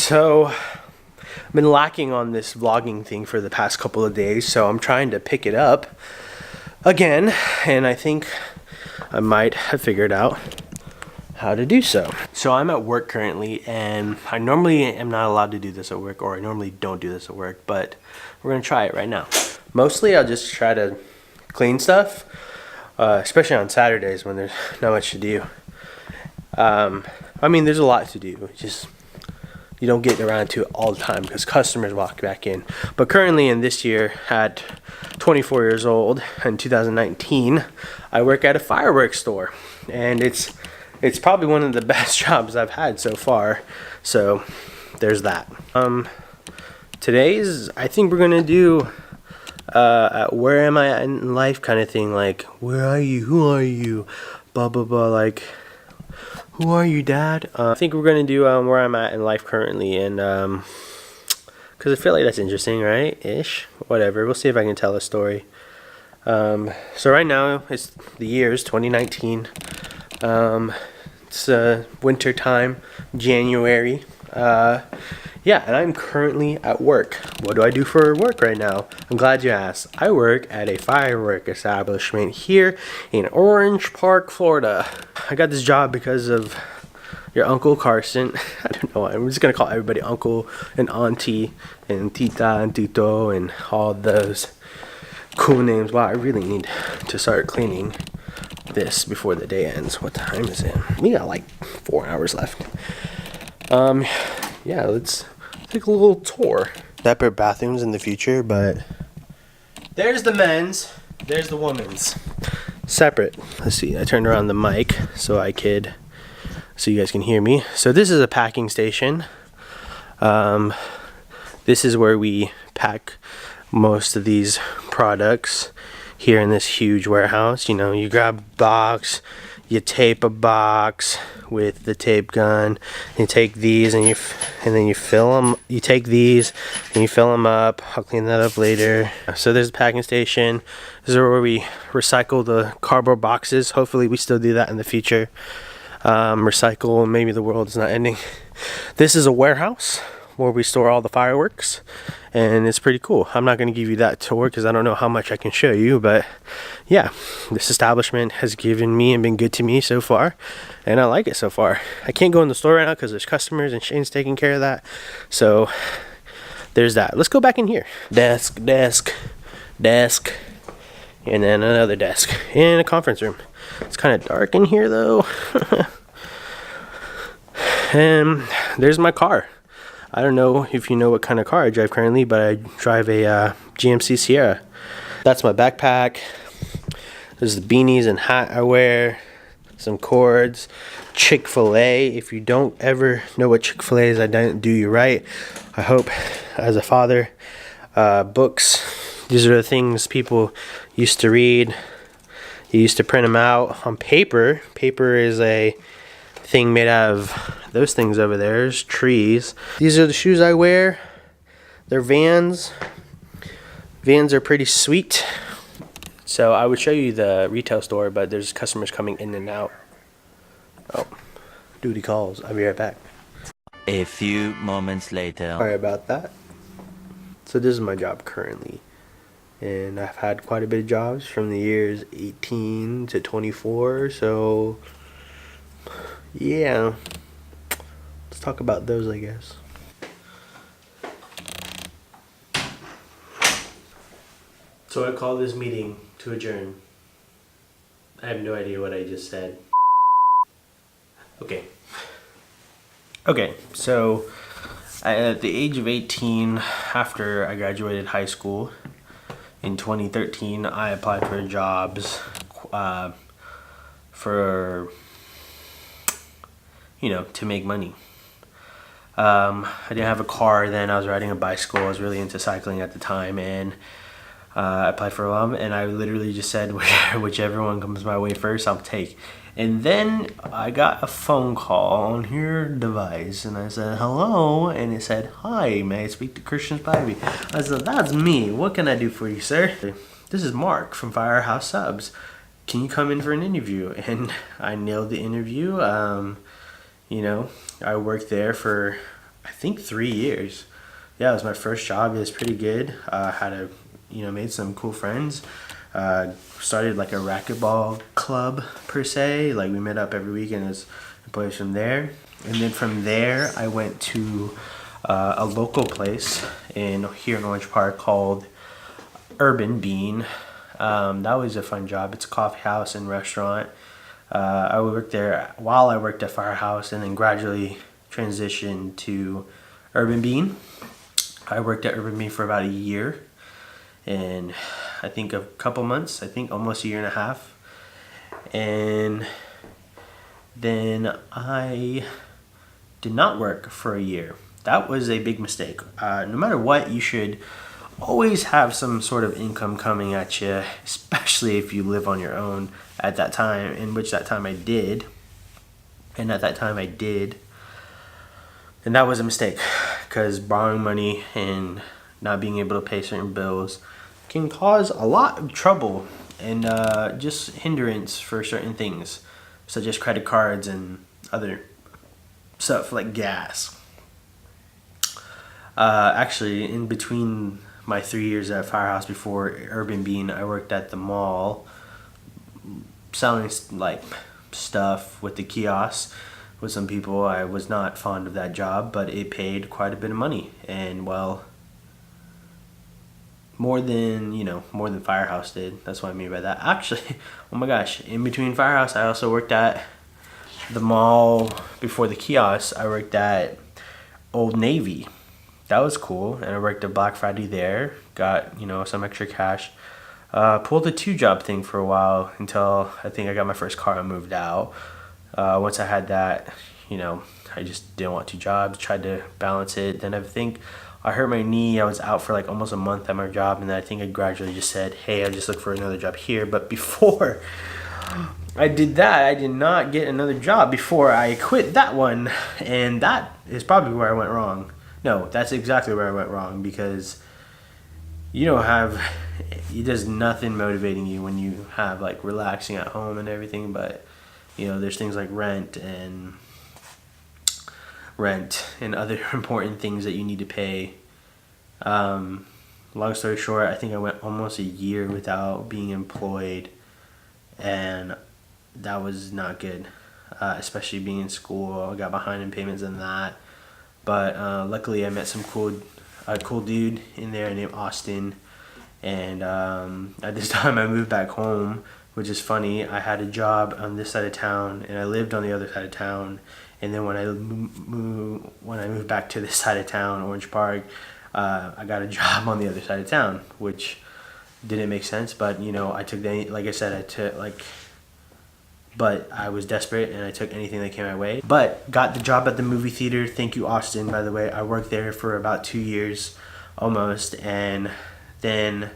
So I've been lacking on this vlogging thing for the past couple of days, so I'm trying to pick it up again, and I think I might have figured out how to do so. So I'm at work currently, and I normally am not allowed to do this at work, or I normally don't do this at work, but we're gonna try it right now. Mostly I'll just try to clean stuff, especially on Saturdays when there's not much to do. I mean, there's a lot to do, just you don't get around to it all the time because customers walk back in. But currently in this year, at 24 years old, in 2019, I work at a fireworks store, and it's probably one of the best jobs I've had so far. So there's that. Today's, I think we're gonna do where am I at in life kind of thing, like where are you, who are you, blah blah blah, like who are you, dad? I think we're gonna do where I'm at in life currently, and because I feel like that's interesting, right? Ish, whatever. We'll see if I can tell a story. So right now it's the year's 2019. It's winter time, January. Yeah, and I'm currently at work. What do I do for work right now? I'm glad you asked. I work at a firework establishment here in Orange Park, Florida. I got this job because of your Uncle Carson. I don't know, I'm just gonna call everybody uncle and auntie and tita and tito and all those cool names. Wow, I really need to start cleaning this before the day ends. What time is it? We got like 4 hours left. Yeah, let's take a little tour. Separate bathrooms in the future, but there's the men's, there's the women's. Separate. Let's see, I turned around the mic so you guys can hear me. So this is a packing station. This is where we pack most of these products here in this huge warehouse. You know, you grab a box, you tape a box with the tape gun, you take these and then you fill them. You take these and you fill them up. I'll clean that up later. So there's the packing station. This is where we recycle the cardboard boxes. Hopefully we still do that in the future. Recycle, maybe the world is not ending. This is a warehouse where we store all the fireworks, and it's pretty cool. I'm not going to give you that tour because I don't know how much I can show you, but yeah, this establishment has given me and been good to me so far, and I like it so far. I can't go in the store right now because there's customers and Shane's taking care of that, so there's that. Let's go back in here. Desk, and then another desk in a conference room. It's kind of dark in here though. And there's my car. I don't know if you know what kind of car I drive currently, but I drive a GMC Sierra. That's my backpack. There's the beanies and hat I wear. Some cords. Chick-fil-A. If you don't ever know what Chick-fil-A is, I didn't do you right. I hope as a father, books. These are the things people used to read. You used to print them out on paper. Paper is a thing made out of those things over there. There's trees. These are the shoes I wear. They're Vans. Vans are pretty sweet. So I would show you the retail store, but there's customers coming in and out. Oh, duty calls. I'll be right back. A few moments later. Sorry about that. So this is my job currently. And I've had quite a bit of jobs from the years 18 to 24. So yeah, let's talk about those, I guess. So I call this meeting to adjourn. I have no idea what I just said. Okay, so at the age of 18, after I graduated high school in 2013, I applied for jobs for, you know, to make money. I didn't have a car then. I was riding a bicycle. I was really into cycling at the time, and I applied for them, and I literally just said whichever one comes my way first, I'll take. And then I got a phone call on your device, and I said, hello, and it said, hi, may I speak to Christian Spivey? I said, that's me. What can I do for you, sir? This is Mark from Firehouse Subs. Can you come in for an interview? And I nailed the interview. You know, I worked there for I think 3 years. Yeah, it was my first job. It was pretty good. Had a, made some cool friends. Started like a racquetball club per se. Like we met up every weekend as employees from there. And then from there, I went to a local place here in Orange Park called Urban Bean. That was a fun job. It's a coffee house and restaurant. I worked there while I worked at Firehouse, and then gradually transitioned to Urban Bean. I worked at Urban Bean for about a year, and I think a couple months, I think almost a year and a half. And then I did not work for a year. That was a big mistake. No matter what, you should always have some sort of income coming at you, especially if you live on your own at that time, in which that time I did. And at that time I did. And that was a mistake, because borrowing money and not being able to pay certain bills can cause a lot of trouble and just hindrance for certain things, such as credit cards and other stuff like gas. Actually, in between my 3 years at Firehouse before Urban Bean, I worked at the mall selling like stuff with the kiosks with some people. I was not fond of that job, but it paid quite a bit of money, and well, more than Firehouse did. That's what I mean by that. Actually, oh my gosh, in between Firehouse, I also worked at the mall. Before the kiosks, I worked at Old Navy. That was cool, and I worked at Black Friday there. Got some extra cash. Pulled a 2-job thing for a while until I think I got my first car and moved out. Once I had that, I just didn't want 2 jobs. Tried to balance it. Then I think I hurt my knee. I was out for like almost a month at my job, and then I think I gradually just said, hey, I'll just look for another job here. But before I did that, I did not get another job before I quit that one, and that is probably where I went wrong. No, that's exactly where I went wrong, because there's nothing motivating you when you have like relaxing at home and everything, but there's things like rent and other important things that you need to pay. Long story short, I think I went almost a year without being employed, and that was not good, especially being in school. I got behind in payments and that. But luckily I met some cool dude in there named Austin, and at this time I moved back home, which is funny. I had a job on this side of town, and I lived on the other side of town. And then when I moved back to this side of town, Orange Park, I got a job on the other side of town, which didn't make sense. But I took but I was desperate, and I took anything that came my way. But got the job at the movie theater. Thank you, Austin, by the way. I worked there for about 2 years almost. And then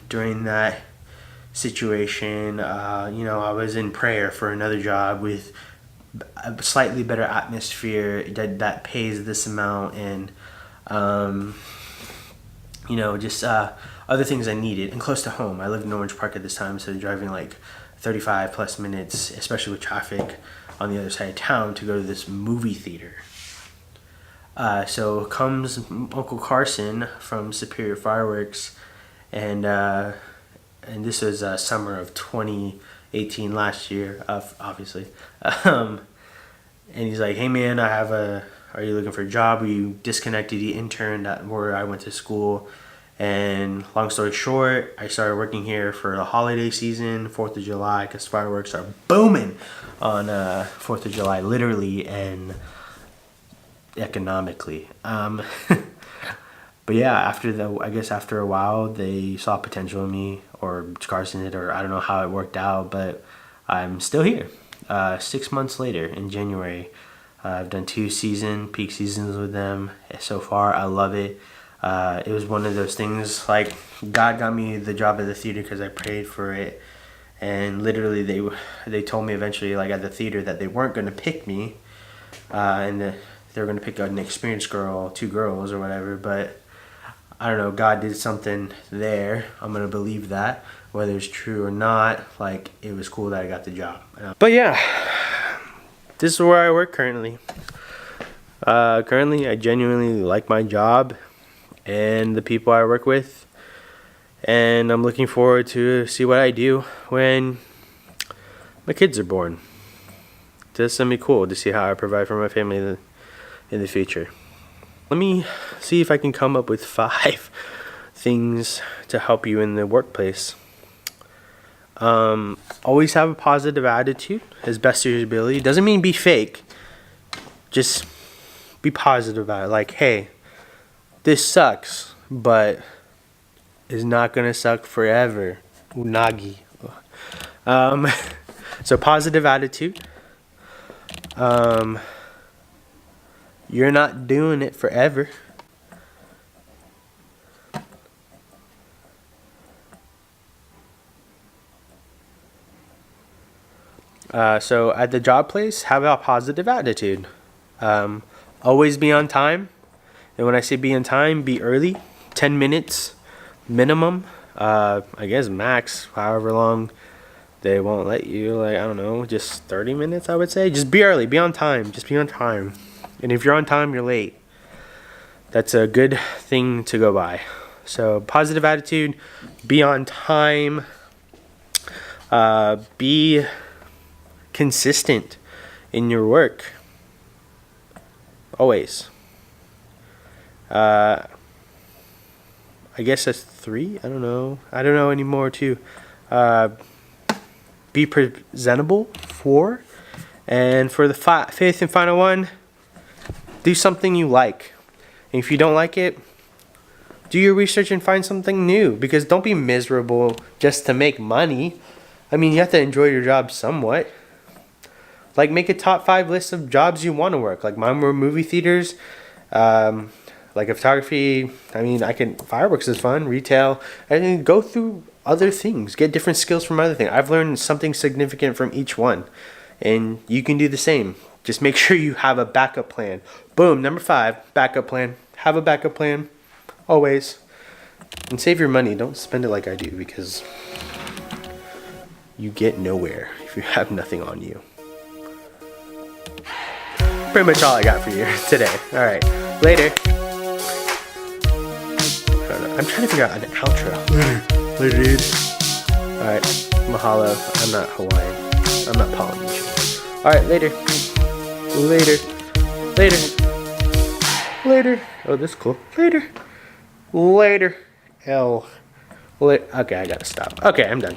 during that situation, I was in prayer for another job with a slightly better atmosphere that pays this amount, and just other things I needed, and close to home. I lived in Orange Park at this time, so driving like 35 plus minutes, especially with traffic on the other side of town, to go to this movie theater. So comes Uncle Carson from Superior Fireworks, and this was summer of 2018, last year, obviously. And he's like, hey man, are you looking for a job? You disconnected the intern where I went to school. And long story short, I started working here for the holiday season, 4th of July, because fireworks are booming on 4th of July, literally and economically. But yeah, after a while, they saw potential in me, or Carson did, or I don't know how it worked out, but I'm still here. 6 months later, in January, I've done 2 peak seasons with them. So far, I love it. It was one of those things, like, God got me the job at the theater because I prayed for it, and literally they told me eventually, like, at the theater, that they weren't going to pick me, and they were going to pick an experienced girl, 2 girls or whatever. But I don't know, God did something there. I'm going to believe that, whether it's true or not. Like, it was cool that I got the job. But yeah, this is where I work currently. Currently, I genuinely like my job and the people I work with, and I'm looking forward to see what I do when my kids are born. That's gonna be cool to see how I provide for my family in the future. Let me see if I can come up with 5 things to help you in the workplace. Always have a positive attitude as best of your ability. Doesn't mean be fake. Just be positive about it. Like, hey, this sucks, but it's not gonna suck forever. Unagi. So positive attitude. You're not doing it forever. So at the job place, have a positive attitude. Always be on time. And when I say be on time, be early. 10 minutes minimum. I guess max, however long they won't let you. Like, I don't know, just 30 minutes, I would say. Just be early, be on time. Just be on time. And if you're on time, you're late. That's a good thing to go by. So positive attitude, be on time, be consistent in your work. Always. I guess that's 3. I don't know anymore too. Be presentable. 4. And for the 5th and final one, do something you like. And if you don't like it, do your research and find something new. Because don't be miserable just to make money. I mean, you have to enjoy your job somewhat. Like, make a top 5 list of jobs you want to work. Like, mine were movie theaters, like a photography. I mean, fireworks is fun, retail. And then go through other things. Get different skills from other things. I've learned something significant from each one. And you can do the same. Just make sure you have a backup plan. Boom, number 5, backup plan. Have a backup plan, always. And save your money. Don't spend it like I do, because you get nowhere if you have nothing on you. Pretty much all I got for you today. Alright, later. I'm trying to figure out an outro. Later, dude. Alright, mahalo. I'm not Hawaiian. I'm not Polynesian. Alright, later. Later. Oh, this is cool. Later. Okay, I gotta stop. Okay, I'm done.